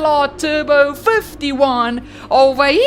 XLR Turbo 51 over here.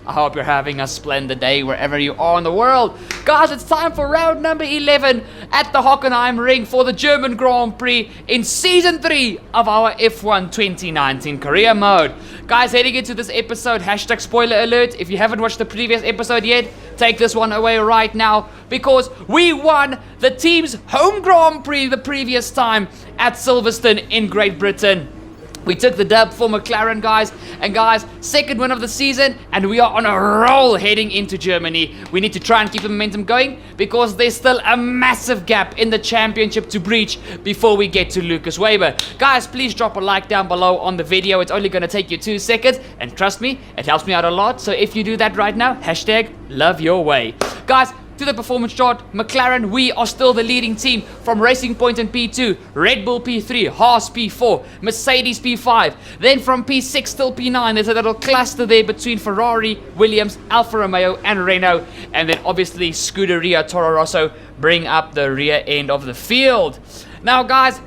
I hope you're having a splendid day wherever you are in the world. Guys, it's time for round number 11 at the Hockenheim Ring for the German Grand Prix in Season 3 of our F1 2019 career mode. Guys, heading into this episode, hashtag spoiler alert. If you haven't watched the previous episode yet, take this one away right now because we won the team's home Grand Prix the previous time at Silverstone in Great Britain. We took the dub for McLaren, guys. And guys, second win of the season, and we are on a roll heading into Germany. We need to try and keep the momentum going because there's still a massive gap in the championship to breach before we get to Lucas Weber. Guys, please drop a like down below on the video. It's only going to take you 2 seconds, and trust me, it helps me out a lot. So if you do that right now, hashtag love your way. Guys, to the performance chart, McLaren, we are still the leading team from Racing Point in P2, Red Bull P3, Haas P4, Mercedes P5. Then from P6 till P9, there's a little cluster there between Ferrari, Williams, Alfa Romeo, and Renault. And then obviously Scuderia Toro Rosso bring up the rear end of the field. Now, guys,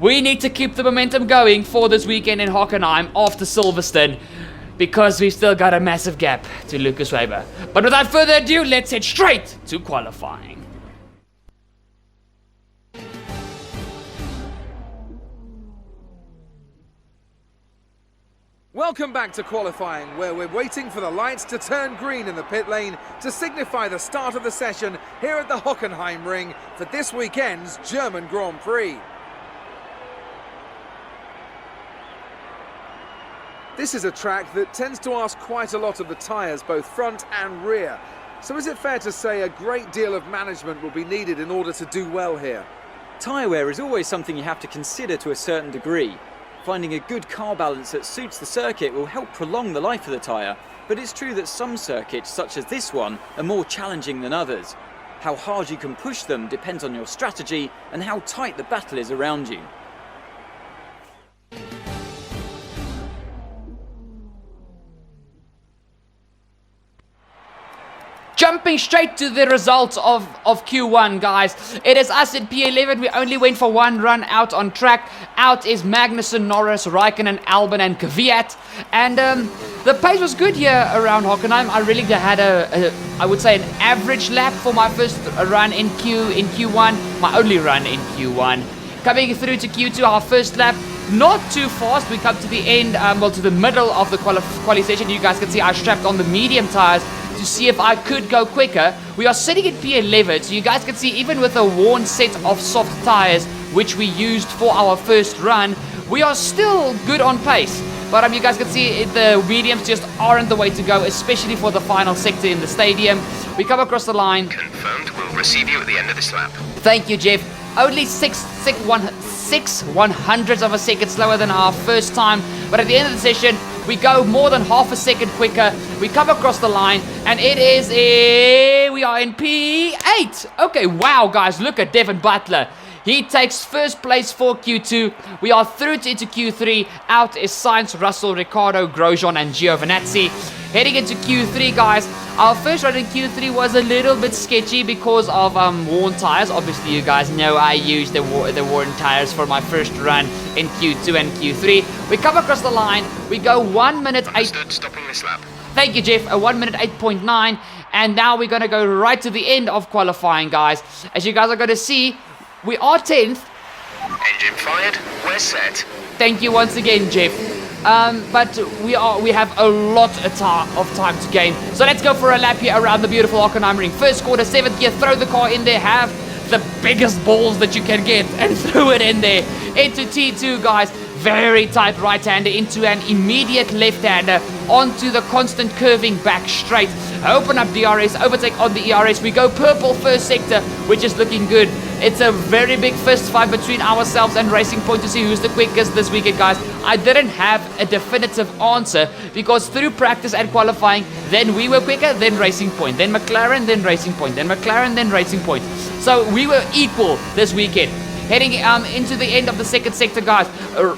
we need to keep the momentum going for this weekend in Hockenheim after Silverstone, because we've still got a massive gap to Lucas Weber. But without further ado, let's head straight to qualifying. Welcome back to qualifying, where we're waiting for the lights to turn green in the pit lane to signify the start of the session here at the Hockenheim Ring for this weekend's German Grand Prix. This is a track that tends to ask quite a lot of the tyres, both front and rear. So is it fair to say a great deal of management will be needed in order to do well here? Tyre wear is always something you have to consider to a certain degree. Finding a good car balance that suits the circuit will help prolong the life of the tyre, but it's true that some circuits, such as this one, are more challenging than others. How hard you can push them depends on your strategy and how tight the battle is around you. Jumping straight to the results of Q1, guys. It is us in P11. We only went for one run out on track. Out is Magnussen, Norris, Raikkonen, Albon, and Kvyat. And the pace was good here around Hockenheim. I really had I would say, an average lap for my first run in Q1. My only run in Q1. Coming through to Q2, our first lap. Not too fast. We come to the end, well, to the middle of the quali session. You guys can see I strapped on the medium tires to see if I could go quicker. We are sitting at P11, so you guys can see even with a worn set of soft tires, which we used for our first run, we are still good on pace. But you guys can see the mediums just aren't the way to go, especially for the final sector in the stadium. We come across the line. Confirmed. We'll receive you at the end of this lap. Thank you, Jeff. Only 6/100ths of a second slower than our first time, but at the end of the session, we go more than half a second quicker. We come across the line, and it is we are in P8. Okay, wow, guys, look at Devin Butler. He takes first place for Q2. We are through into Q3. Out is Sainz, Russell, Ricciardo, Grosjean, and Giovinazzi. Heading into Q3, guys. Our first run in Q3 was a little bit sketchy because of worn tires. Obviously, you guys know I used the worn tires for my first run in Q2 and Q3. We come across the line. We go 1 minute 8. Understood. Stopping this lap. Thank you, Jeff. A 1 minute 8.9. And now we're going to go right to the end of qualifying, guys. As you guys are going to see, we are 10th. Engine fired. We're set. Thank you once again, Jeff. But we have a lot of time to gain. So let's go for a lap here around the beautiful Hockenheim Ring. First quarter, 7th gear, throw the car in there, have the biggest balls that you can get and throw it in there. Into T2, guys. Very tight right-hander into an immediate left-hander onto the constant curving back straight. Open up DRS, overtake on the ERS. We go purple first sector, which is looking good. It's a very big fist fight between ourselves and Racing Point to see who's the quickest this weekend, guys. I didn't have a definitive answer because through practice and qualifying, then we were quicker, then Racing Point, then McLaren, then Racing Point, then McLaren, then Racing Point. So we were equal this weekend. heading into the end of the second sector, guys.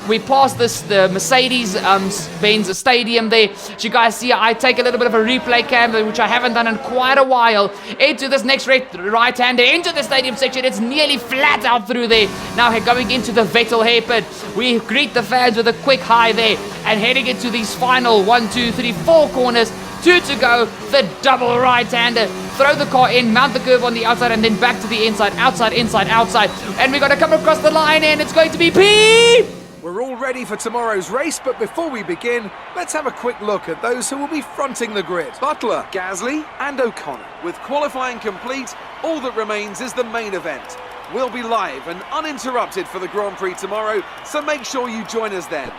We passed the Mercedes-Benz Stadium there. As you guys see, I take a little bit of a replay cam, which I haven't done in quite a while, into this next right-hander, into the stadium section. It's nearly flat out through there. Now going into the Vettel hairpin. We greet the fans with a quick hi there, and heading into these final 1, 2, 3, 4 corners. 2 to go, the double right-hander. Throw the car in, mount the curve on the outside, and then back to the inside, outside, inside, outside. And we're going to come across the line, and it's going to be P! We're all ready for tomorrow's race, but before we begin, let's have a quick look at those who will be fronting the grid. Butler, Gasly and O'Connor. With qualifying complete, all that remains is the main event. We'll be live and uninterrupted for the Grand Prix tomorrow, so make sure you join us then.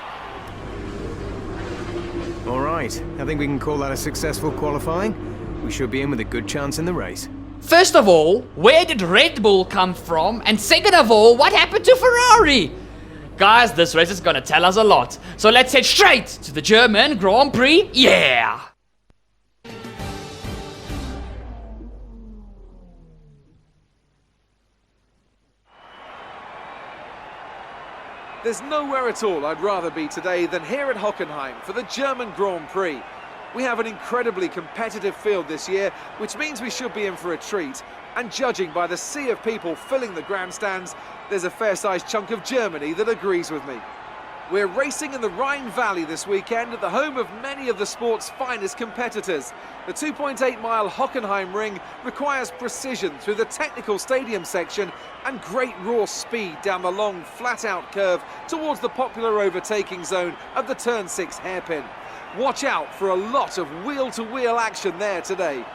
All right, I think we can call that a successful qualifying. We should be in with a good chance in the race. First of all, where did Red Bull come from? And second of all, what happened to Ferrari? Guys, this race is gonna tell us a lot. So let's head straight to the German Grand Prix. Yeah! There's nowhere at all I'd rather be today than here at Hockenheim for the German Grand Prix. We have an incredibly competitive field this year, which means we should be in for a treat. And judging by the sea of people filling the grandstands, there's a fair-sized chunk of Germany that agrees with me. We're racing in the Rhine Valley this weekend at the home of many of the sport's finest competitors. The 2.8-mile Hockenheim ring requires precision through the technical stadium section and great raw speed down the long, flat-out curve towards the popular overtaking zone of the Turn 6 hairpin. Watch out for a lot of wheel-to-wheel action there today.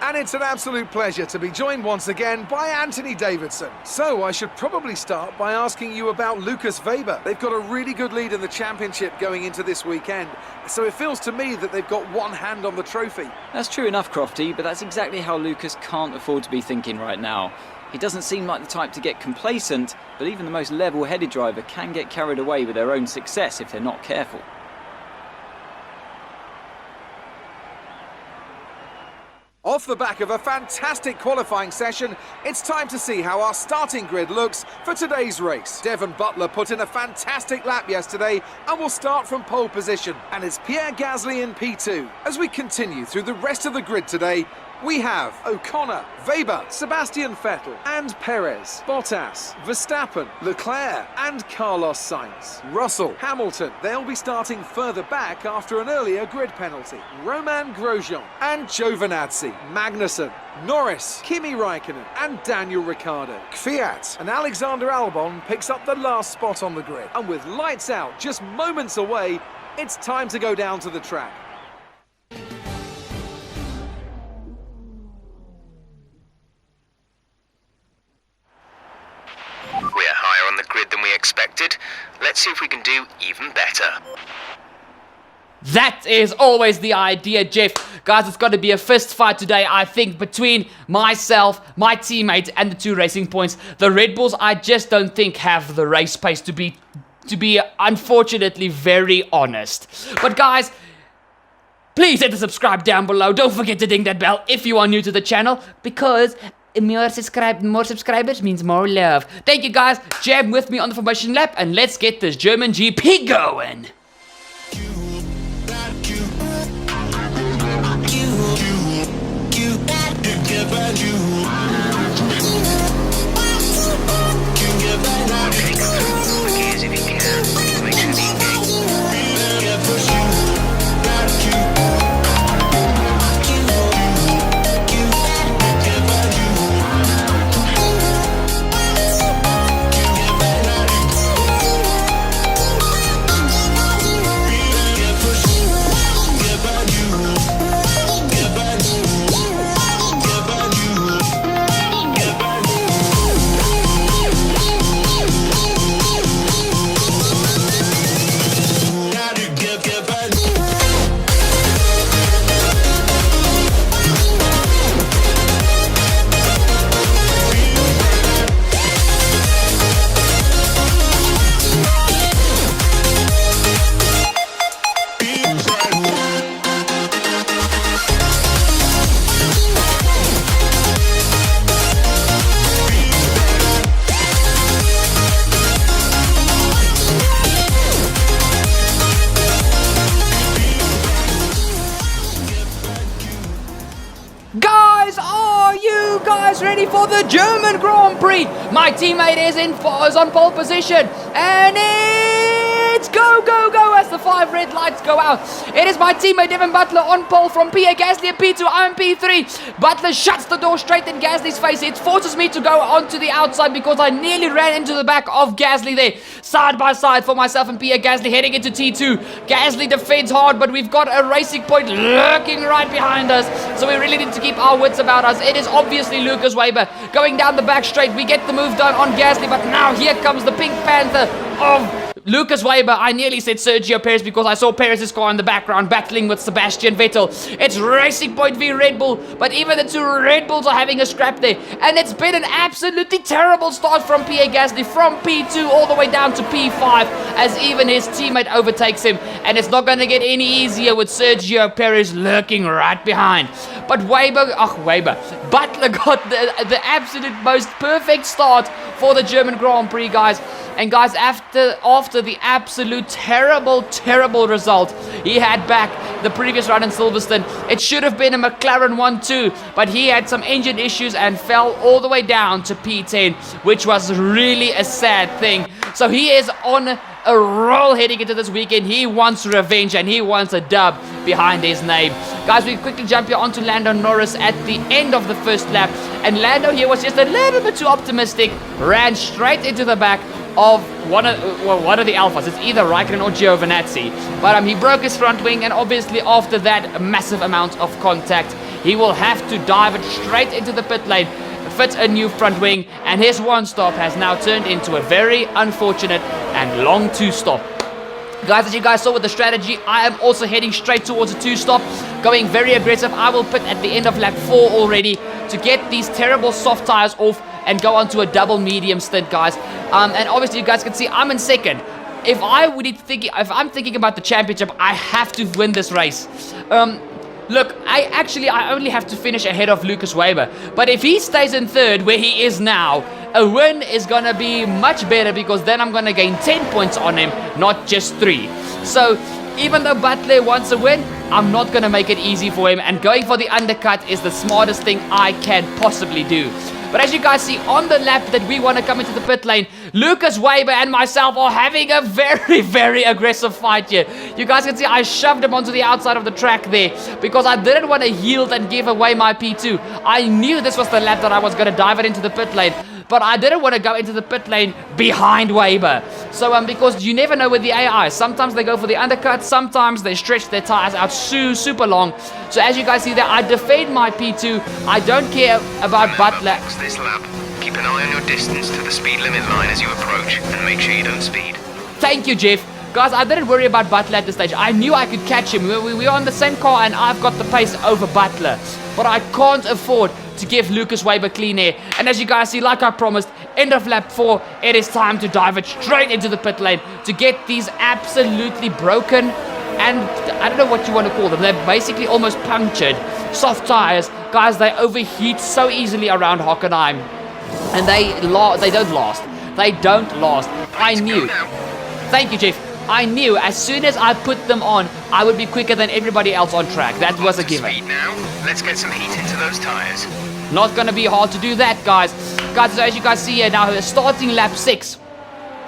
And it's an absolute pleasure to be joined once again by Anthony Davidson. So I should probably start by asking you about Lucas Weber. They've got a really good lead in the championship going into this weekend, so it feels to me that they've got one hand on the trophy. That's true enough, Crofty, but that's exactly how Lucas can't afford to be thinking right now. He doesn't seem like the type to get complacent, but even the most level-headed driver can get carried away with their own success if they're not careful. Off the back of a fantastic qualifying session, it's time to see how our starting grid looks for today's race. Devon Butler put in a fantastic lap yesterday and will start from pole position. And it's Pierre Gasly in P2. As we continue through the rest of the grid today, we have O'Connor, Weber, Sebastian Vettel and Perez, Bottas, Verstappen, Leclerc and Carlos Sainz. Russell, Hamilton, they'll be starting further back after an earlier grid penalty. Romain Grosjean and Giovinazzi, Magnussen, Norris, Kimi Raikkonen and Daniel Ricciardo. Kvyat and Alexander Albon picks up the last spot on the grid. And with lights out just moments away, it's time to go down to the track. We're higher on the grid than we expected. Let's see if we can do even better. That is always the idea, Jeff. Guys, it's got to be a fist fight today, I think, between myself, my teammate, and the 2 Racing Points. The Red Bulls, I just don't think have the race pace to be unfortunately very honest. But guys, please hit the subscribe down below. Don't forget to ding that bell if you are new to the channel, because more subscribers means more love. Thank you, guys. Jam with me on the formation lap, and let's get this German GP going. guys, ready for the German Grand Prix. My teammate is on pole position, and it's go, go, go as the 5 red lights go out. It is my teammate Devin Butler on pole from PA Gasly at P2. I'm P3. Butler shuts the door straight in Gasly's face. It forces me to go onto the outside because I nearly ran into the back of Gasly there. Side by side for myself and PA Gasly heading into T2. Gasly defends hard, but we've got a Racing Point lurking right behind us, so we really need to keep our wits about us. It is obviously Lucas Weber going down the back straight. We get the move done on Gasly, but now here comes the Pink Panther of Lucas Weber. I nearly said Sergio Perez because I saw Perez's car in the background battling with Sebastian Vettel. It's Racing Point v Red Bull, but even the 2 Red Bulls are having a scrap there. And it's been an absolutely terrible start from PA Gasly, from P2 all the way down to P5, as even his teammate overtakes him. And it's not going to get any easier with Sergio Perez lurking right behind. But Butler got the absolute most perfect start for the German Grand Prix, guys. And guys, after the absolute terrible result he had back the previous run in Silverstone, it should have been a McLaren 1-2, but he had some engine issues and fell all the way down to P10, which was really a sad thing. So he is on a roll heading into this weekend. He wants revenge and he wants a dub behind his name. Guys, we quickly jump here onto Lando Norris at the end of the first lap, and Lando here was just a little bit too optimistic, ran straight into the back of one of the Alphas. It's either Raikkonen or Giovinazzi, but he broke his front wing, and obviously after that massive amount of contact, he will have to dive it straight into the pit lane, fit a new front wing, and his 1-stop has now turned into a very unfortunate and long 2-stop. Guys, as you guys saw with the strategy, I am also heading straight towards a 2-stop, going very aggressive. I will pit at the end of lap 4 already to get these terrible soft tires off and go on to a double medium stint, guys. And obviously you guys can see I'm in second. If I'm thinking about the championship, I have to win this race. Look, I only have to finish ahead of Lucas Weber. But if he stays in third, where he is now, a win is going to be much better, because then I'm going to gain 10 points on him, not just 3. So even though Butler wants a win, I'm not going to make it easy for him. And going for the undercut is the smartest thing I can possibly do. But as you guys see, on the lap that we want to come into the pit lane, Lucas Weber and myself are having a very aggressive fight here. You guys can see I shoved him onto the outside of the track there because I didn't want to yield and give away my P2. I knew this was the lap that I was going to dive it into the pit lane, but I didn't want to go into the pit lane behind Weber. So because you never know with the AI, sometimes they go for the undercut, sometimes they stretch their tires out super long. So as you guys see there, I defend my P2. I don't care about Butler. This lap, keep an eye on your distance to the speed limit line as you approach, and make sure you don't speed. Thank you, Jeff. Guys, I didn't worry about Butler at this stage. I knew I could catch him. We were on the same car, and I've got the pace over Butler. But I can't afford to give Lucas Weber clean air. And as you guys see, like I promised, end of lap 4, it is time to dive it straight into the pit lane to get these absolutely broken, and I don't know what you want to call them. They're basically almost punctured soft tires. Guys, they overheat so easily around Hockenheim, and they don't last. They don't last. I knew. Thank you, Jeff. I knew as soon as I put them on, I would be quicker than everybody else on track. That was a given. Speed now. Let's get some heat into those tires. Not going to be hard to do that, guys. Guys, so as you guys see here now, starting lap 6,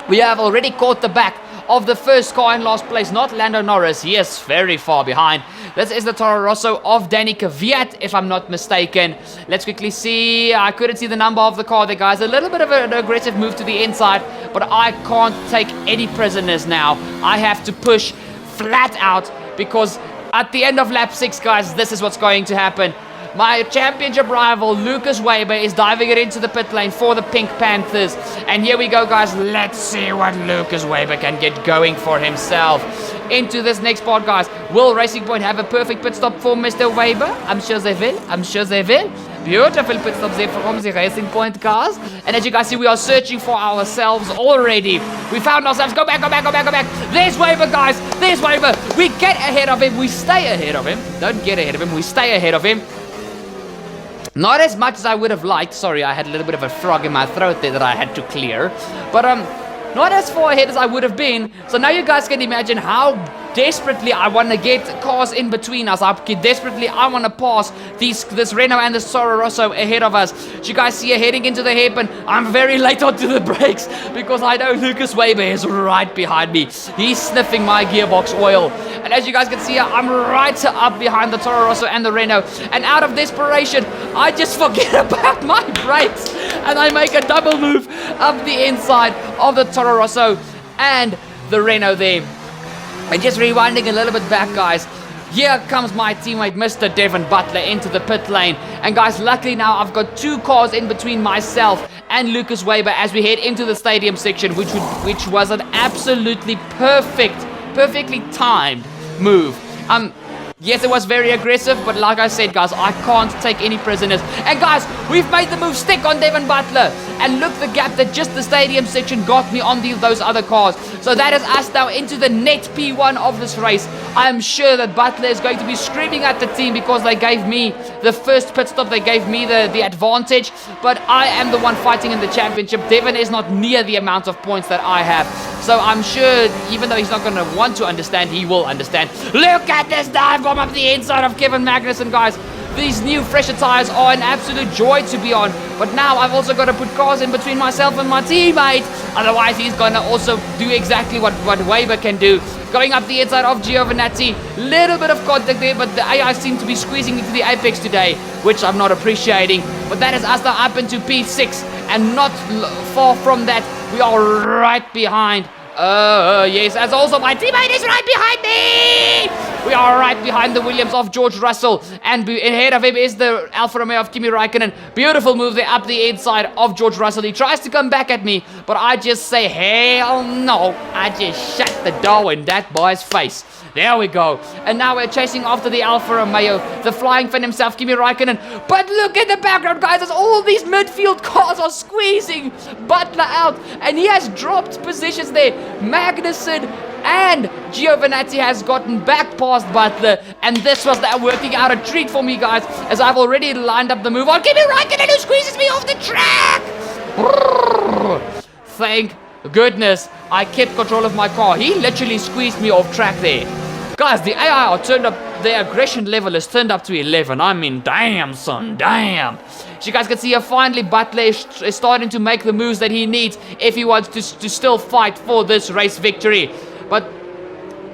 we have already caught the back of the first car in last place, not Lando Norris. He is very far behind. This is the Toro Rosso of Danny Kvyat, if I'm not mistaken. Let's quickly see. I couldn't see the number of the car there, guys. A little bit of an aggressive move to the inside, but I can't take any prisoners now. I have to push flat out, because at the end of lap 6, guys, this is what's going to happen. My championship rival, Lucas Weber, is diving it into the pit lane for the Pink Panthers. And here we go, guys. Let's see what Lucas Weber can get going for himself. Into this next part, guys. Will Racing Point have a perfect pit stop for Mr. Weber? I'm sure they will. I'm sure they will. Beautiful pit stop there from the Racing Point cars. And as you guys see, we are searching for ourselves already. We found ourselves. Go back, go back, go back, go back. There's Weber, guys. There's Weber. We get ahead of him. We stay ahead of him. Don't get ahead of him. We stay ahead of him. Not as much as I would have liked. Sorry, I had a little bit of a frog in my throat there that I had to clear. But not as far ahead as I would have been. So now you guys can imagine how desperately I want to get cars in between us. I want to pass this Renault and this Toro Rosso ahead of us. As you guys see her heading into the hairpin, I'm very late onto the brakes because I know Lucas Weber is right behind me. He's sniffing my gearbox oil. And as you guys can see here, I'm right up behind the Toro Rosso and the Renault. And out of desperation, I just forget about my brakes. And I make a double move up the inside of the Toro Rosso and the Renault there. And just rewinding a little bit back, guys. Here comes my teammate, Mr. Devin Butler, into the pit lane. And guys, luckily now I've got 2 cars in between myself and Lucas Weber as we head into the stadium section, which was an absolutely perfectly timed move. Yes, it was very aggressive, but like I said, guys, I can't take any prisoners. And guys, we've made the move stick on Devin Butler. And look the gap that just the stadium section got me on those other cars. So that is us now into the net P1 of this race. I am sure that Butler is going to be screaming at the team because they gave me the first pit stop. They gave me the advantage. But I am the one fighting in the championship. Devin is not near the amount of points that I have. So I'm sure, even though he's not going to want to understand, he will understand. Look at this dive bomb up the inside of Kevin Magnussen, guys. These new fresher tires are an absolute joy to be on. But now I've also got to put cars in between myself and my teammate. Otherwise, he's going to also do exactly what Weber can do. Going up the inside of Giovinazzi. Little bit of contact there, but the AI seem to be squeezing into the apex today, which I'm not appreciating. But that is us now up into P6. And not far from that, we are right behind. Yes, as also my teammate is right behind me! We are right behind the Williams of George Russell, and ahead of him is the Alfa Romeo of Kimi Räikkönen. Beautiful move there up the inside of George Russell. He tries to come back at me, but I just say, hell no. I just shut the door in that boy's face. There we go. And now we're chasing after the Alfa Romeo, the flying Finn himself, Kimi Räikkönen. But look at the background, guys, as all these midfield cars are squeezing Butler out. And he has dropped positions there. Magnussen and Giovinazzi has gotten back past Butler. And this was that working out a treat for me, guys, as I've already lined up the move on Kimi Räikkönen, who squeezes me off the track. Thank goodness I kept control of my car. He literally squeezed me off track there. Guys, the AI are turned up, the aggression level is turned up to 11. I mean, damn, son, damn. As you guys can see here, finally Butler is starting to make the moves that he needs if he wants to still fight for this race victory. But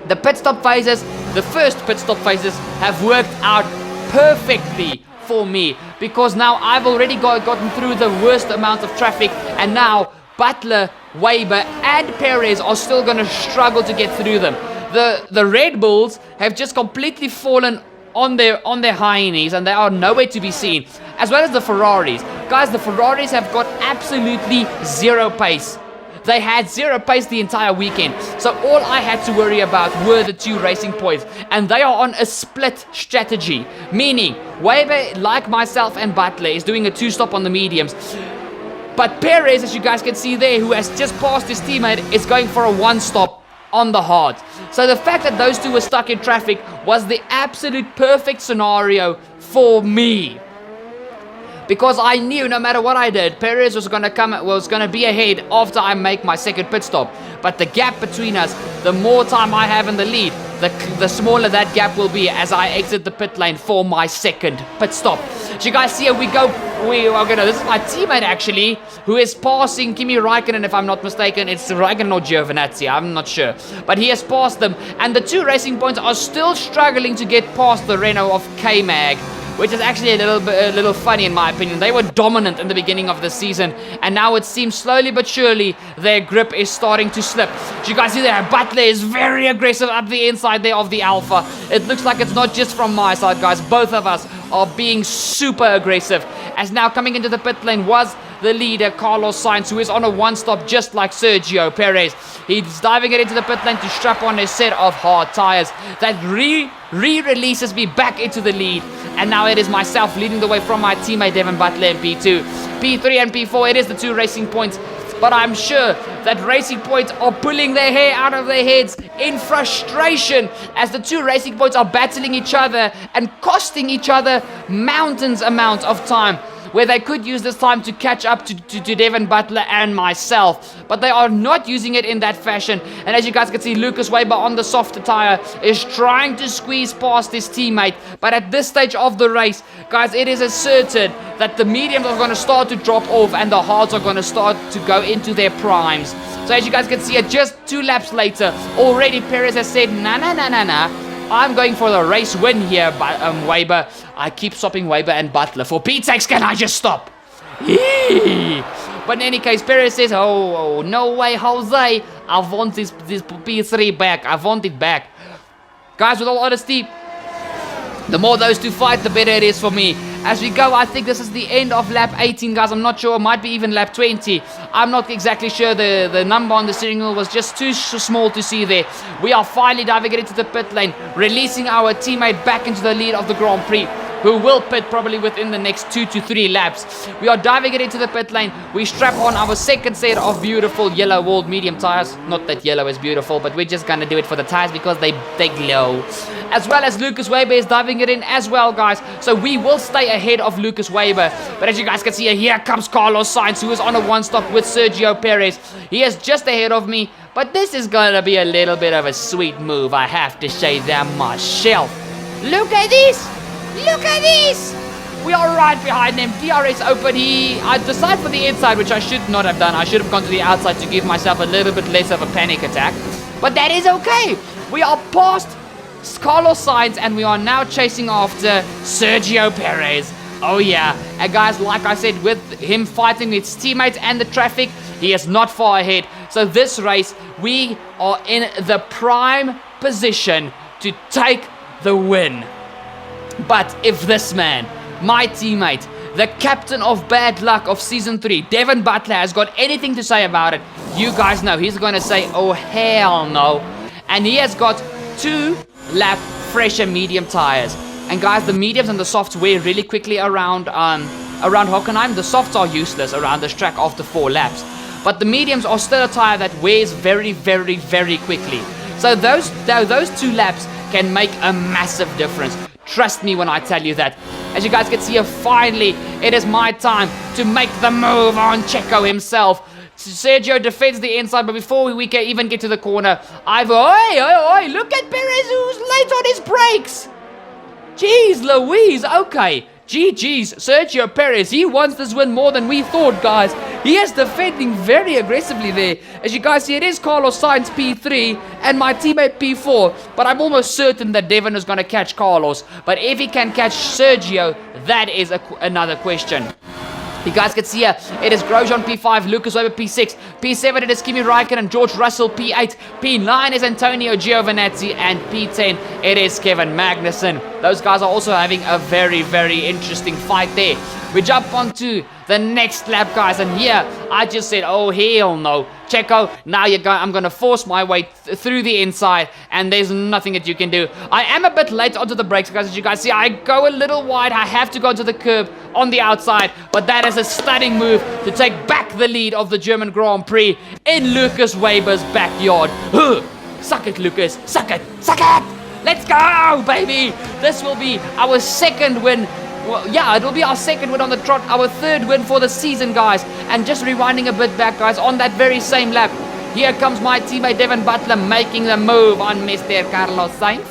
the pit stop phases, the first pit stop phases, have worked out perfectly for me, because now I've already gotten through the worst amount of traffic, and now Butler, Weber and Perez are still going to struggle to get through them. The Red Bulls have just completely fallen on their high knees, and they are nowhere to be seen, as well as the Ferraris. Guys, the Ferraris have got absolutely zero pace. They had zero pace the entire weekend, so all I had to worry about were the 2 racing points, and they are on a split strategy, meaning Weber, like myself and Butler, is doing a 2-stop on the mediums. But Perez, as you guys can see there, who has just passed his teammate, is going for a 1-stop on the hard. So the fact that those 2 were stuck in traffic was the absolute perfect scenario for me. Because I knew no matter what I did, Perez was going to be ahead after I make my second pit stop. But the gap between us, the more time I have in the lead, the smaller that gap will be as I exit the pit lane for my second pit stop. So you guys see here, this is my teammate actually, who is passing Kimi Räikkönen, if I'm not mistaken. It's Räikkönen or Giovinazzi, I'm not sure. But he has passed them, and the 2 racing points are still struggling to get past the Renault of K-Mag, which is actually a little funny in my opinion. They were dominant in the beginning of the season, and now it seems slowly but surely their grip is starting to slip. So you guys see there, Butler is very aggressive up the inside there of the Alpha. It looks like it's not just from my side, guys. Both of us are being super aggressive. As now coming into the pit lane was the leader, Carlos Sainz, who is on a 1-stop just like Sergio Perez. He's diving it into the pit lane to strap on a set of hard tires that re-releases me back into the lead. And now it is myself leading the way from my teammate Devin Butler in P2. P3 and P4, it is the 2 racing points. But I'm sure that Racing Point are pulling their hair out of their heads in frustration as the 2 Racing Points are battling each other and costing each other mountains amount of time. where they could use this time to catch up to Devin Butler and myself. But they are not using it in that fashion. And as you guys can see, Lucas Weber on the softer tire is trying to squeeze past his teammate. But at this stage of the race, guys, it is certain that the mediums are going to start to drop off and the hards are going to start to go into their primes. So as you guys can see, just 2 laps later, already Perez has said, nah, I'm going for the race win here, Weber. I keep stopping Weber and Butler. For Pete's sakes, can I just stop? Yee. But in any case, Perez says, oh, no way, Jose. I want this P3 back. I want it back. Guys, with all honesty, the more those two fight, the better it is for me. As we go, I think this is the end of lap 18, guys. I'm not sure. It might be even lap 20. I'm not exactly sure. The number on the steering wheel was just too small to see there. We are finally diving into the pit lane, releasing our teammate back into the lead of the Grand Prix, who will pit probably within the next 2 to 3 laps. We are diving it into the pit lane. We strap on our second set of beautiful yellow walled medium tires. Not that yellow is beautiful, but we're just gonna do it for the tires because they glow. As well as Lucas Weber is diving it in as well, guys. So we will stay ahead of Lucas Weber. But as you guys can see, here comes Carlos Sainz, who is on a one-stop with Sergio Perez. He is just ahead of me, but this is gonna be a little bit of a sweet move, I have to say that myself. Look at this! Look at this! We are right behind him. DRS open. I decided for the inside, which I should not have done. I should have gone to the outside to give myself a little bit less of a panic attack. But that is okay. We are past Carlos Sainz and we are now chasing after Sergio Perez. Oh yeah. And guys, like I said, with him fighting with his teammates and the traffic, he is not far ahead. So this race, we are in the prime position to take the win. But if this man, my teammate, the captain of bad luck of Season 3, Devin Butler, has got anything to say about it, you guys know he's going to say, oh hell no. And he has got 2 lap fresher medium tires. And guys, the mediums and the softs wear really quickly around Hockenheim. The softs are useless around this track after 4 laps. But the mediums are still a tire that wears very, very, very quickly. So those 2 laps can make a massive difference. Trust me when I tell you that. As you guys can see here, finally, it is my time to make the move on Checo himself. Sergio defends the inside, but before we can even get to the corner, Oi, look at Perez, who's late on his brakes. Jeez Louise, okay. GG's, Sergio Perez, he wants this win more than we thought, guys. He is defending very aggressively there. As you guys see, it is Carlos Sainz P3 and my teammate P4. But I'm almost certain that Devin is going to catch Carlos. But if he can catch Sergio, that is another question. You guys can see here, it is Grosjean P5, Lucas Weber P6, P7 it is Kimi Räikkönen, George Russell P8, P9 is Antonio Giovinazzi, and P10 it is Kevin Magnussen. Those guys are also having a very, very interesting fight there. We jump onto the next lap, guys, and here I just said, oh hell no. Checo, now I'm going to force my way through the inside, and there's nothing that you can do. I am a bit late onto the brakes, guys. As you guys see, I go a little wide. I have to go to the curb on the outside, but that is a stunning move to take back the lead of the German Grand Prix in Lucas Weber's backyard. Suck it, Lucas. Suck it. Suck it. Let's go, baby. This will be our second win. Well, yeah, it'll be our second win on the trot, our third win for the season, guys. And just rewinding a bit back, guys, on that very same lap, here comes my teammate Devin Butler making the move on Mr. Carlos Sainz.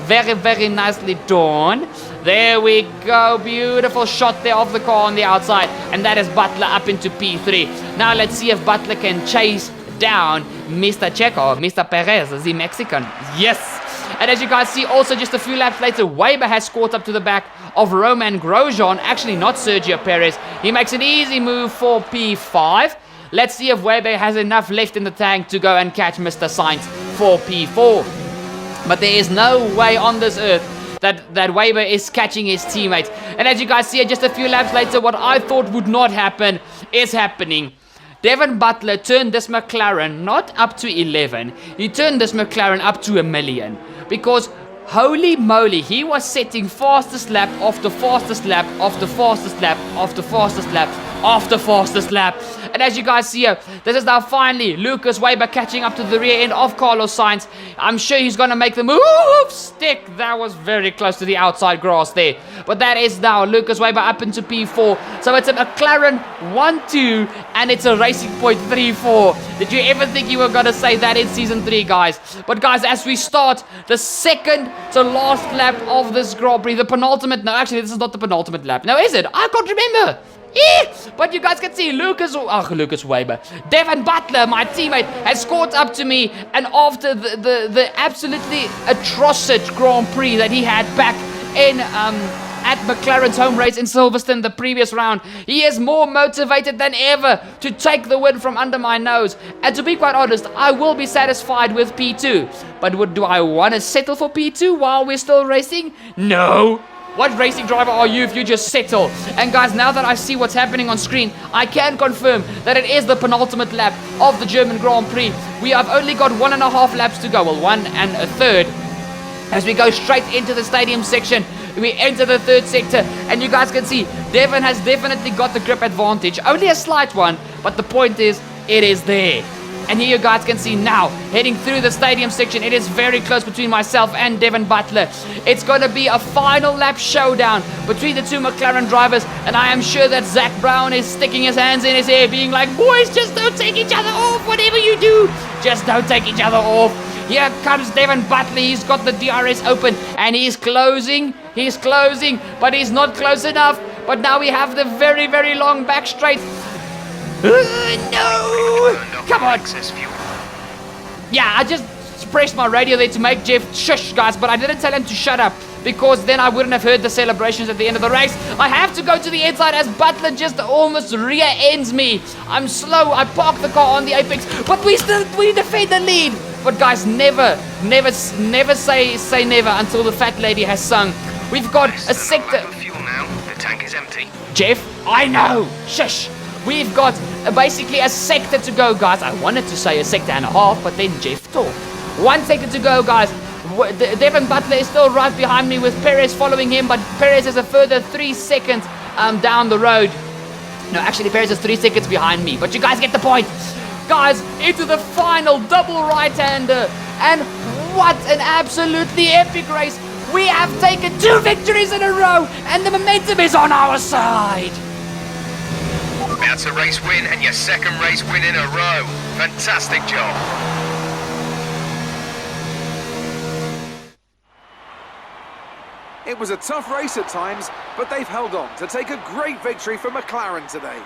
Very, very nicely done. There we go. Beautiful shot there of the car on the outside. And that is Butler up into P3. Now let's see if Butler can chase down Mr. Checo, Mr. Perez, the Mexican. Yes. And as you guys see, also just a few laps later, Weber has caught up to the back of Roman Grosjean. Actually, not Sergio Perez. He makes an easy move for P5. Let's see if Weber has enough left in the tank to go and catch Mr. Sainz for P4. But there is no way on this earth that Weber is catching his teammate. And as you guys see, just a few laps later, what I thought would not happen is happening. Devin Butler turned this McLaren not up to 11. He turned this McLaren up to 1 million. Because holy moly, he was setting fastest lap after fastest lap after fastest lap after fastest lap after fastest lap. And as you guys see here, this is now finally Lucas Weber catching up to the rear end of Carlos Sainz. I'm sure he's going to make the move. Stick. That was very close to the outside grass there. But that is now Lucas Weber up into P4. So it's a McLaren 1-2 and it's a Racing Point 3-4. Did you ever think you were going to say that in Season 3, guys? But guys, as we start the second to last lap of this Grand Prix, the penultimate, no, actually this is not the penultimate lap. No, is it? I can't remember. But you guys can see Lucas Weber, Devin Butler, my teammate, has caught up to me, and after the absolutely atrocious Grand Prix that he had back in at McLaren's home race in Silverstone the previous round, he is more motivated than ever to take the win from under my nose. And to be quite honest, I will be satisfied with P2. But do I want to settle for P2 while we're still racing? No. What racing driver are you if you just settle? And guys, now that I see what's happening on screen, I can confirm that it is the penultimate lap of the German Grand Prix. We have only got 1.5 laps to go. Well, 1 1/3. As we go straight into the stadium section, we enter the third sector, and you guys can see Devin has definitely got the grip advantage. Only a slight one, but the point is, it is there. And here you guys can see now, heading through the stadium section, it is very close between myself and Devin Butler. It's going to be a final lap showdown between the two McLaren drivers, and I am sure that Zach Brown is sticking his hands in his hair, being like, boys, just don't take each other off, whatever you do, just don't take each other off. Here comes Devin Butler, he's got the DRS open, and he's closing, but he's not close enough. But now we have the very, very long back straight. No! Come on! Yeah, I just pressed my radio there to make Jeff shush, guys, but I didn't tell him to shut up, because then I wouldn't have heard the celebrations at the end of the race. I have to go to the inside as Butler just almost rear ends me. I'm slow, I park the car on the apex, but we defend the lead. But guys, never say never until the fat lady has sung. We've got a sector. Fuel now. The tank is empty. Jeff, I know. Shush. We've got basically a sector to go, guys. I wanted to say a sector and a half, but then Jeff talked. 1 sector to go, guys. Devin Butler is still right behind me with Perez following him, but Perez is a further 3 seconds down the road. No, actually, Perez is 3 seconds behind me, but you guys get the point. Guys, into the final double right-hander. And what an absolutely epic race. We have taken 2 victories in a row, and the momentum is on our side. That's a race win and your second race win in a row. Fantastic job. It was a tough race at times, but they've held on to take a great victory for McLaren today.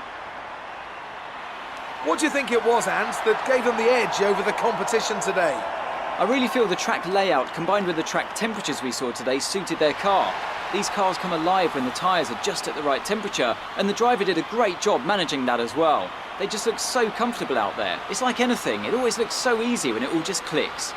What do you think it was, Ant, that gave them the edge over the competition today? I really feel the track layout combined with the track temperatures we saw today suited their car. These cars come alive when the tyres are just at the right temperature, and the driver did a great job managing that as well. They just look so comfortable out there. It's like anything, it always looks so easy when it all just clicks.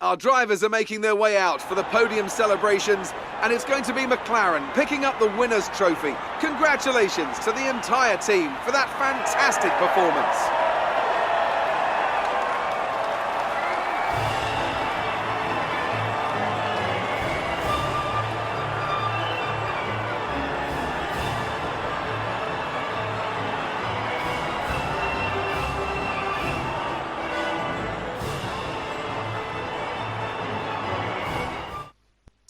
Our drivers are making their way out for the podium celebrations, and it's going to be McLaren picking up the winner's trophy. Congratulations to the entire team for that fantastic performance.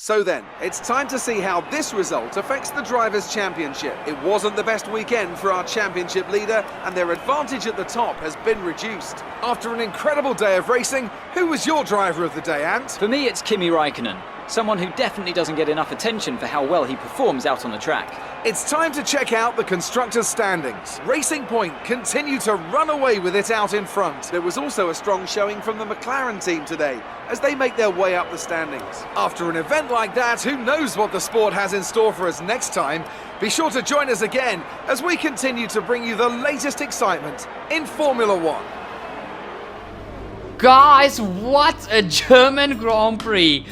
So then, it's time to see how this result affects the Drivers' Championship. It wasn't the best weekend for our championship leader, and their advantage at the top has been reduced. After an incredible day of racing, who was your driver of the day, Ant? For me, it's Kimi Räikkönen, someone who definitely doesn't get enough attention for how well he performs out on the track. It's time to check out the constructors' standings. Racing Point continue to run away with it out in front. There was also a strong showing from the McLaren team today as they make their way up the standings. After an event like that, who knows what the sport has in store for us next time? Be sure to join us again as we continue to bring you the latest excitement in Formula One. Guys, what a German Grand Prix.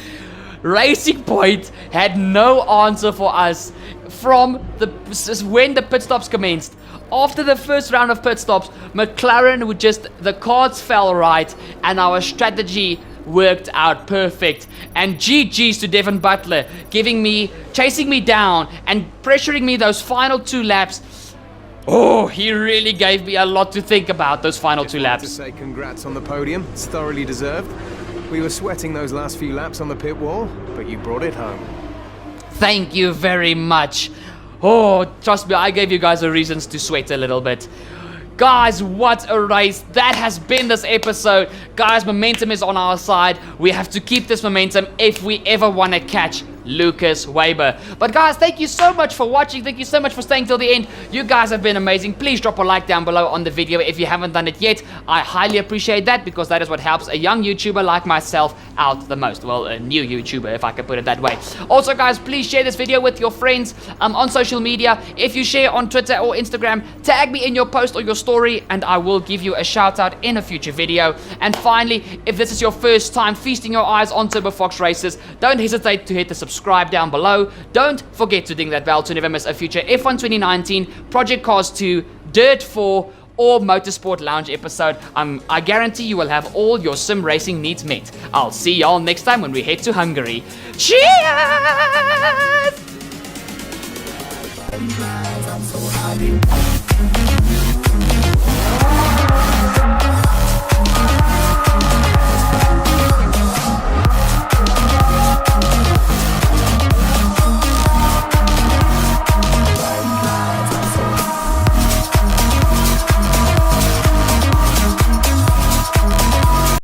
Racing Point had no answer for us from when the pit stops commenced. After the first round of pit stops, McLaren would the cards fell right and our strategy worked out perfect. And GG's to Devin Butler, chasing me down and pressuring me those final 2 laps. Oh, he really gave me a lot to think about those final Just two wanted to laps. say congrats on the podium. It's thoroughly deserved. We were sweating those last few laps on the pit wall, but you brought it home. Thank you very much. Oh, trust me, I gave you guys the reasons to sweat a little bit. Guys, what a race. That has been this episode. Guys, momentum is on our side. We have to keep this momentum if we ever want to catch Lucas Weber. But guys, thank you so much for watching. Thank you so much for staying till the end. You guys have been amazing. Please drop a like down below on the video if you haven't done it yet. I highly appreciate that because that is what helps a young YouTuber like myself out the most. Well, a new YouTuber, if I can put it that way. Also, guys, please share this video with your friends on social media. If you share on Twitter or Instagram, tag me in your post or your story and I will give you a shout out in a future video. And finally, if this is your first time feasting your eyes on Turbo Fox races, don't hesitate to hit the subscribe down below. Don't forget to ding that bell to never miss a future F1 2019, Project Cars 2, Dirt 4 or Motorsport Lounge episode. I guarantee you will have all your sim racing needs met. I'll see y'all next time when we head to Hungary. Cheers!